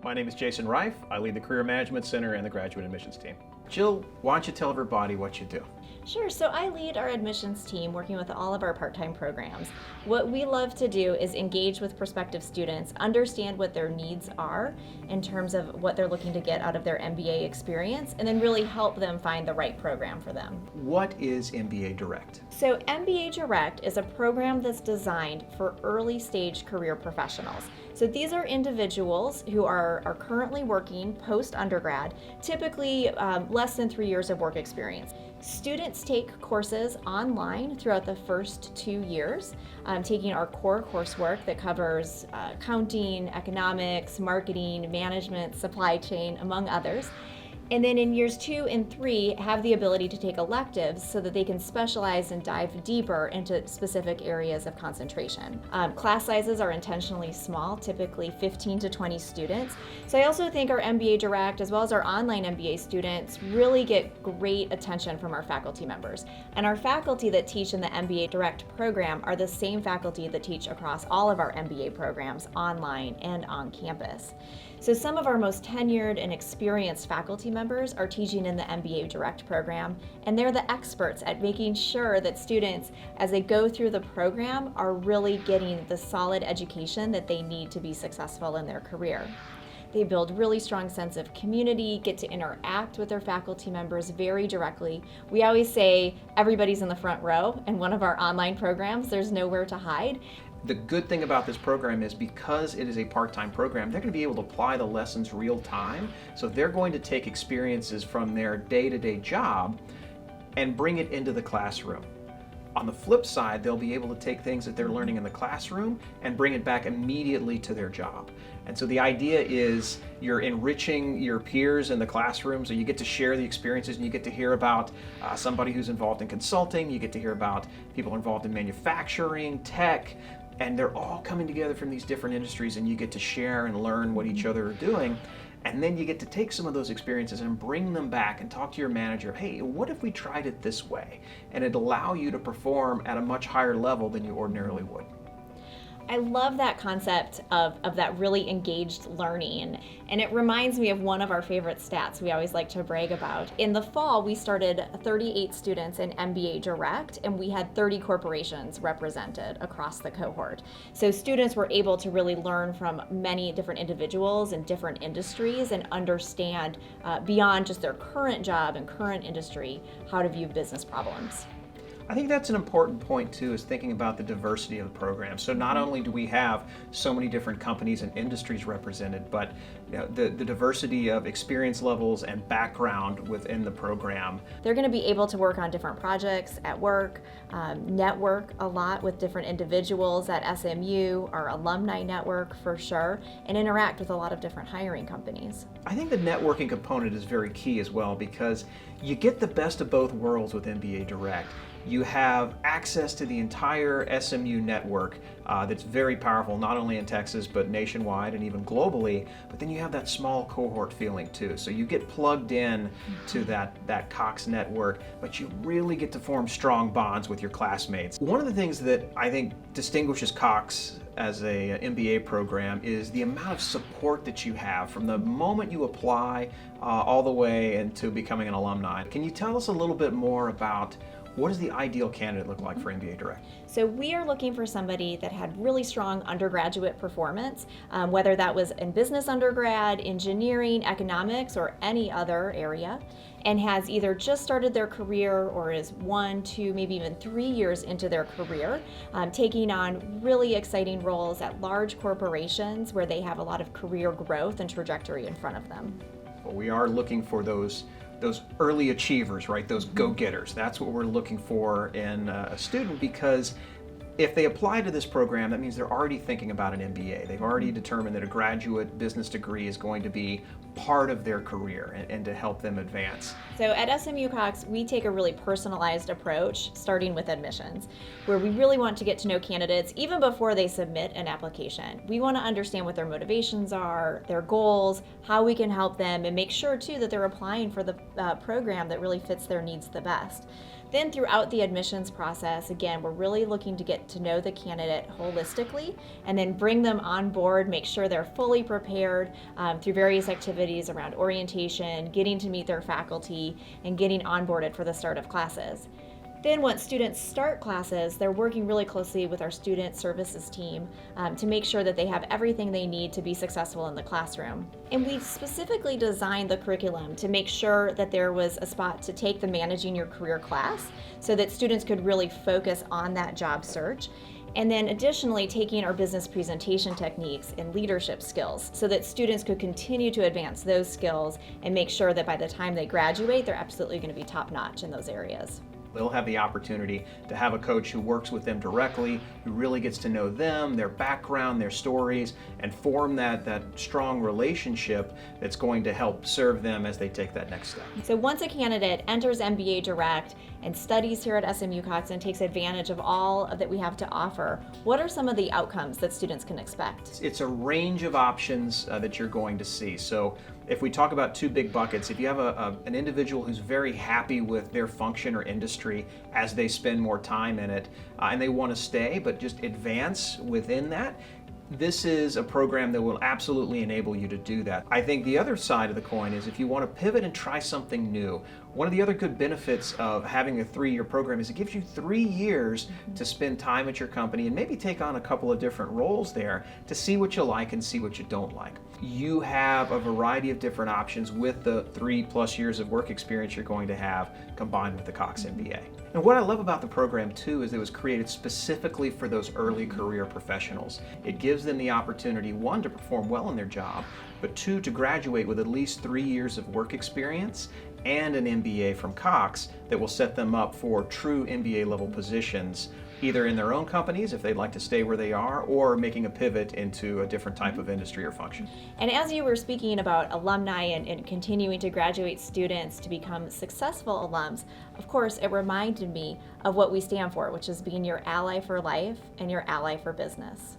My name is Jason Reif. I lead the Career Management Center and the Graduate Admissions team. Jill, why don't you tell everybody what you do? Sure, so I lead our admissions team working with all of our part-time programs. What we love to do is engage with prospective students, understand what their needs are in terms of what they're looking to get out of their MBA experience, and then really help them find the right program for them. What is MBA Direct? So MBA Direct is a program that's designed for early stage career professionals. So these are individuals who are currently working post-undergrad, typically less than 3 years of work experience. Students take courses online throughout the first 2 years, taking our core coursework that covers accounting, economics, marketing, management, supply chain, among others. And then in years 2 and 3, have the ability to take electives so that they can specialize and dive deeper into specific areas of concentration. Class sizes are intentionally small, typically 15 to 20 students. So I also think our MBA Direct, as well as our online MBA students, really get great attention from our faculty members. And our faculty that teach in the MBA Direct program are the same faculty that teach across all of our MBA programs online and on campus. So some of our most tenured and experienced faculty members are teaching in the MBA Direct program, and they're the experts at making sure that students, as they go through the program, are really getting the solid education that they need to be successful in their career. They build really strong sense of community, get to interact with their faculty members very directly. We always say everybody's in the front row in one of our online programs. There's nowhere to hide. The good thing about this program is because it is a part-time program, they're going to be able to apply the lessons real time. So they're going to take experiences from their day-to-day job and bring it into the classroom. On the flip side, they'll be able to take things that they're learning in the classroom and bring it back immediately to their job. And so the idea is you're enriching your peers in the classroom, so you get to share the experiences and you get to hear about somebody who's involved in consulting, you get to hear about people involved in manufacturing, tech, and they're all coming together from these different industries, and you get to share and learn what each other are doing. And then you get to take some of those experiences and bring them back and talk to your manager, hey, what if we tried it this way? And it'd allow you to perform at a much higher level than you ordinarily would. I love that concept of that really engaged learning, and it reminds me of one of our favorite stats we always like to brag about. In the fall, we started 38 students in MBA Direct, and we had 30 corporations represented across the cohort. So students were able to really learn from many different individuals in different industries and understand beyond just their current job and current industry how to view business problems. I think that's an important point too, is thinking about the diversity of the program. So not only do we have so many different companies and industries represented, but the diversity of experience levels and background within the program. They're going to be able to work on different projects at work, network a lot with different individuals at SMU, our alumni network for sure, and interact with a lot of different hiring companies. I think the networking component is very key as well, because you get the best of both worlds with MBA Direct. You have access to the entire SMU network that's very powerful, not only in Texas, but nationwide and even globally. But then you have that small cohort feeling too. So you get plugged in to that Cox network, but you really get to form strong bonds with your classmates. One of the things that I think distinguishes Cox as a MBA program is the amount of support that you have from the moment you apply all the way into becoming an alumni. Can you tell us a little bit more about what does the ideal candidate look like for MBA Direct? So we are looking for somebody that had really strong undergraduate performance, whether that was in business undergrad, engineering, economics, or any other area, and has either just started their career or is 1, 2, maybe even 3 years into their career, taking on really exciting roles at large corporations where they have a lot of career growth and trajectory in front of them. Well, we are looking for those early achievers, right? Those go-getters. That's what we're looking for in a student, because if they apply to this program, that means they're already thinking about an MBA. They've already determined that a graduate business degree is going to be part of their career and to help them advance. So at SMU Cox, we take a really personalized approach, starting with admissions, where we really want to get to know candidates even before they submit an application. We want to understand what their motivations are, their goals, how we can help them, and make sure too that they're applying for the program that really fits their needs the best. Then throughout the admissions process, again, we're really looking to get to know the candidate holistically and then bring them on board, make sure they're fully prepared through various activities around orientation, getting to meet their faculty, and getting onboarded for the start of classes. Then once students start classes, they're working really closely with our student services team to make sure that they have everything they need to be successful in the classroom. And we specifically designed the curriculum to make sure that there was a spot to take the Managing Your Career class so that students could really focus on that job search. And then additionally, taking our business presentation techniques and leadership skills so that students could continue to advance those skills and make sure that by the time they graduate, they're absolutely going to be top-notch in those areas. They'll have the opportunity to have a coach who works with them directly, who really gets to know them, their background, their stories, and form that strong relationship that's going to help serve them as they take that next step. So once a candidate enters MBA Direct and studies here at SMU Cox and takes advantage of all that we have to offer, what are some of the outcomes that students can expect? It's a range of options that you're going to see. So if we talk about two big buckets, if you have an individual who's very happy with their function or industry as they spend more time in it, and they want to stay but just advance within that, this is a program that will absolutely enable you to do that. I think the other side of the coin is if you want to pivot and try something new, one of the other good benefits of having a 3-year program is it gives you 3 years to spend time at your company and maybe take on a couple of different roles there to see what you like and see what you don't like. You have a variety of different options with the 3+ years of work experience you're going to have combined with the Cox MBA. And what I love about the program too is it was created specifically for those early career professionals. It gives them the opportunity, 1, to perform well in their job, but 2, to graduate with at least 3 years of work experience and an MBA from Cox that will set them up for true MBA level positions, either in their own companies if they'd like to stay where they are, or making a pivot into a different type of industry or function. And as you were speaking about alumni and continuing to graduate students to become successful alums, of course, it reminded me of what we stand for, which is being your ally for life and your ally for business.